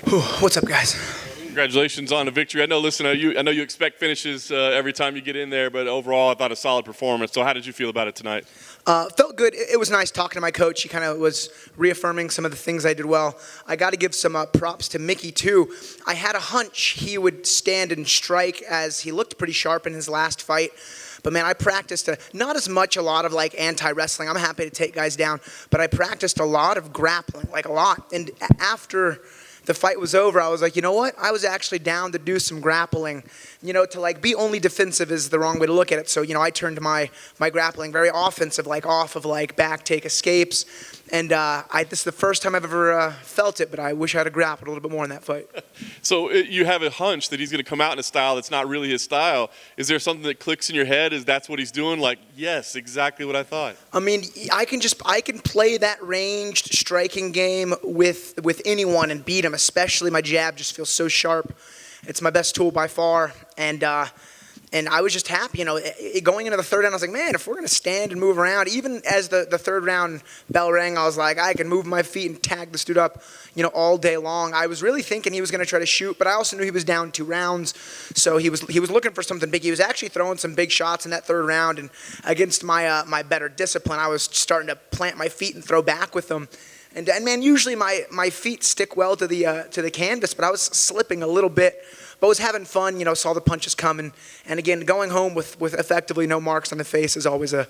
What's up, guys? Congratulations on the victory. I know you expect finishes every time you get in there, but overall I thought a solid performance. So how did you feel about it tonight? Felt good. It was nice talking to my coach. He kind of was reaffirming some of the things I did well. I got to give some props to Mickey, too. I had a hunch he would stand and strike, as he looked pretty sharp in his last fight. But, man, I practiced not as much a lot of, anti-wrestling. I'm happy to take guys down. But I practiced a lot of grappling, a lot. And after the fight was over, I was like, you know what? I was actually down to do some grappling. To be only defensive is the wrong way to look at it. So, I turned my grappling very offensive, off of back take escapes. And this is the first time I've ever felt it, but I wish I had grappled a little bit more in that fight. So you have a hunch that he's going to come out in a style that's not really his style. Is there something that clicks in your head? Is that's what he's doing? Yes, exactly what I thought. I mean, I can play that ranged striking game with anyone and beat him, especially my jab just feels so sharp. It's my best tool by far. And I was just happy, going into the third round, I was like, man, if we're going to stand and move around, even as the third round bell rang, I was like, I can move my feet and tag this dude up, all day long. I was really thinking he was going to try to shoot, but I also knew he was down 2 rounds, so he was looking for something big. He was actually throwing some big shots in that third round, and against my better discipline, I was starting to plant my feet and throw back with them. And man, usually my feet stick well to the canvas, but I was slipping a little bit. But was having fun, saw the punches coming, and again, going home with effectively no marks on the face is always a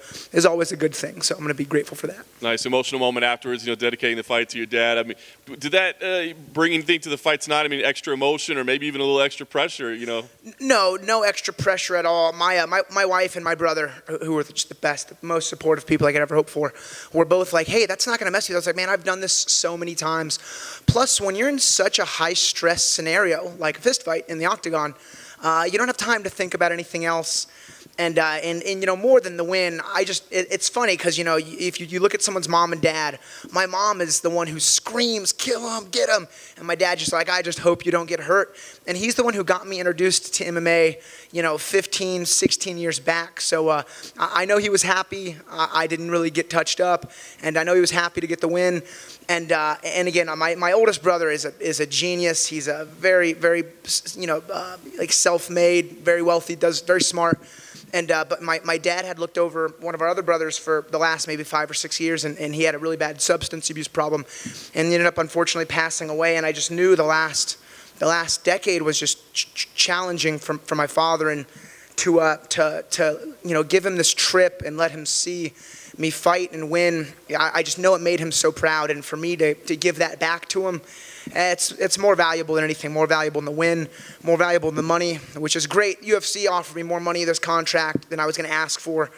good thing. So I'm going to be grateful for that. Nice emotional moment afterwards, dedicating the fight to your dad. I mean, did that bring anything to the fight tonight? I mean, extra emotion or maybe even a little extra pressure, No extra pressure at all. My wife and my brother, who were just the best, the most supportive people I could ever hope for, were both like, hey, that's not going to mess you. I was like, man, I've done this so many times. Plus, when you're in such a high-stress scenario, like a fist fight in the octagon, you don't have time to think about anything else. And more than the win, it's funny because, if you look at someone's mom and dad, my mom is the one who screams, kill him, get him. And my dad just I just hope you don't get hurt. And he's the one who got me introduced to MMA, 15, 16 years back. So I know he was happy. I didn't really get touched up. And I know he was happy to get the win. And again, my oldest brother is a genius. He's a very, very, self-made, very wealthy, very smart. And but my dad had looked over one of our other brothers for the last maybe 5 or 6 years, and he had a really bad substance abuse problem, and he ended up unfortunately passing away. And I just knew the last decade was just challenging for my father, and to give him this trip and let him see me fight and win, I just know it made him so proud. And for me to give that back to him, it's more valuable than anything, more valuable than the win, more valuable than the money, which is great. UFC offered me more money in this contract than I was going to ask for.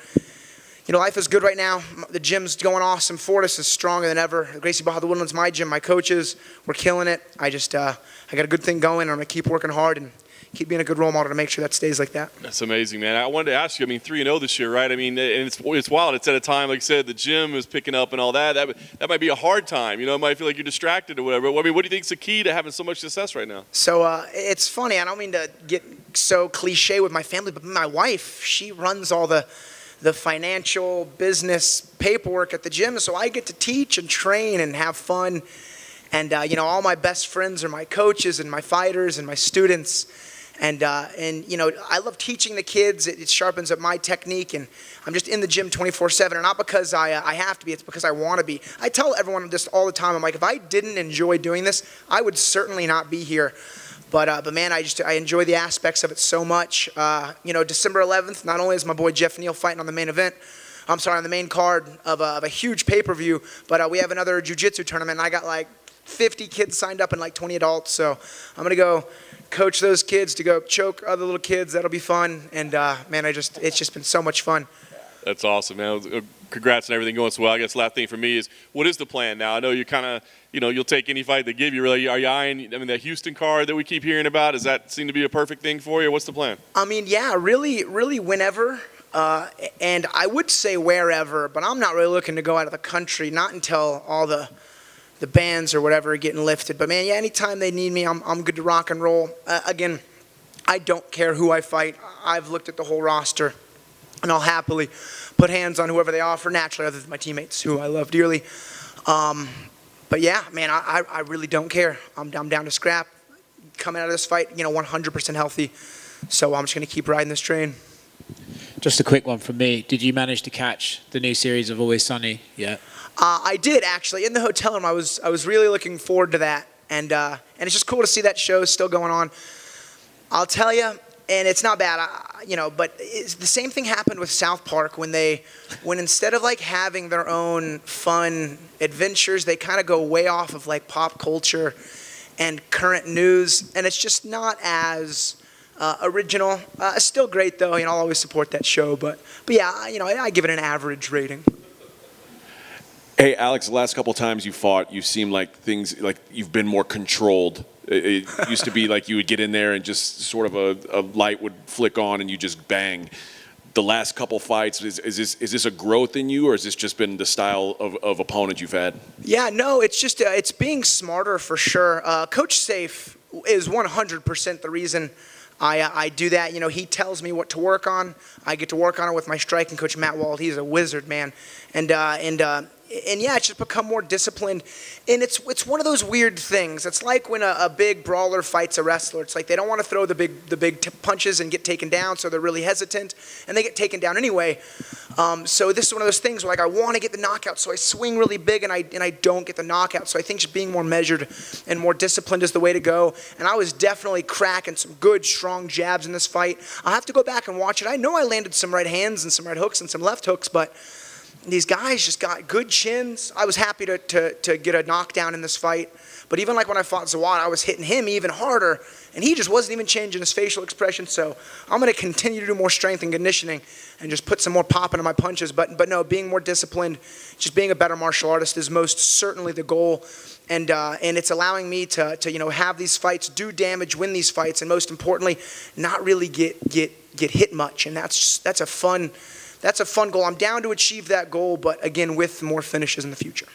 Life is good right now. The gym's going awesome. Fortis is stronger than ever. Gracie Barra, the Woodlands, my gym, my coaches, we're killing it. I got a good thing going, and I'm going to keep working hard and keep being a good role model to make sure that stays like that. That's amazing, man. I wanted to ask you, 3-0 this year, right? I mean, and it's wild. It's at a time, like I said, the gym is picking up and all that. That might be a hard time. It might feel like you're distracted or whatever. I mean, what do you think is the key to having so much success right now? So it's funny. I don't mean to get so cliche with my family, but my wife, she runs all the financial business paperwork at the gym. So I get to teach and train and have fun. And, all my best friends are my coaches and my fighters and my students. And I love teaching the kids. It sharpens up my technique, and I'm just in the gym 24/7, and not because I have to be. It's because I want to be. I tell everyone this all the time. I'm like, if I didn't enjoy doing this, I would certainly not be here. But man, I enjoy the aspects of it so much. December 11th, not only is my boy Jeff Neal fighting on the main event, on the main card of a huge pay-per-view, but we have another jiu-jitsu tournament. And I got 50 kids signed up and 20 adults, so I'm gonna go coach those kids to go choke other little kids. That'll be fun. And man, it's just been so much fun. That's awesome, man. Congrats on everything going so well. I guess the last thing for me is, what is the plan now? I know you kind of, you'll take any fight they give you. Really, are you eyeing, that Houston card that we keep hearing about? Does that seem to be a perfect thing for you? What's the plan? Yeah, really whenever. And I would say wherever, but I'm not really looking to go out of the country, not until all the bans or whatever are getting lifted. But man, yeah, anytime they need me, I'm good to rock and roll. Again, I don't care who I fight. I've looked at the whole roster, and I'll happily put hands on whoever they offer, naturally, other than my teammates, who I love dearly. But yeah, man, I really don't care. I'm down to scrap. Coming out of this fight, 100% healthy. So I'm just going to keep riding this train. Just a quick one from me. Did you manage to catch the new series of Always Sunny yet? I did, actually. In the hotel room, I was really looking forward to that. And it's just cool to see that show still going on. I'll tell you, and it's not bad, but the same thing happened with South Park when instead of like having their own fun adventures, they kind of go way off of like pop culture and current news, and it's just not as original. It's still great though, I'll always support that show, but yeah, I give it an average rating. Hey, Alex, the last couple times you fought, you seem like you've been more controlled. It used to be like you would get in there and just sort of a light would flick on and you just bang. The last couple fights, is this a growth in you, or has this just been the style of opponent you've had? Yeah, no, it's just it's being smarter for sure. Coach Safe is 100% the reason I do that. He tells me what to work on. I get to work on it with my striking coach, Matt Wald. He's a wizard, man. And yeah, it's just become more disciplined. And it's one of those weird things. It's like when a big brawler fights a wrestler. It's like they don't want to throw the big punches and get taken down, so they're really hesitant, and they get taken down anyway. So this is one of those things where like I want to get the knockout, so I swing really big and I don't get the knockout. So I think just being more measured and more disciplined is the way to go. And I was definitely cracking some good, strong jabs in this fight. I'll have to go back and watch it. I know I landed some right hands and some right hooks and some left hooks, but these guys just got good chins. I was happy to get a knockdown in this fight. But even like when I fought Zawad, I was hitting him even harder, and he just wasn't even changing his facial expression. So I'm going to continue to do more strength and conditioning and just put some more pop into my punches. But no, being more disciplined, just being a better martial artist is most certainly the goal. And it's allowing me to have these fights, do damage, win these fights, and most importantly, not really get hit much. And that's a fun goal. I'm down to achieve that goal, but again, with more finishes in the future.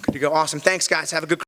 Good to go. Awesome. Thanks, guys. Have a good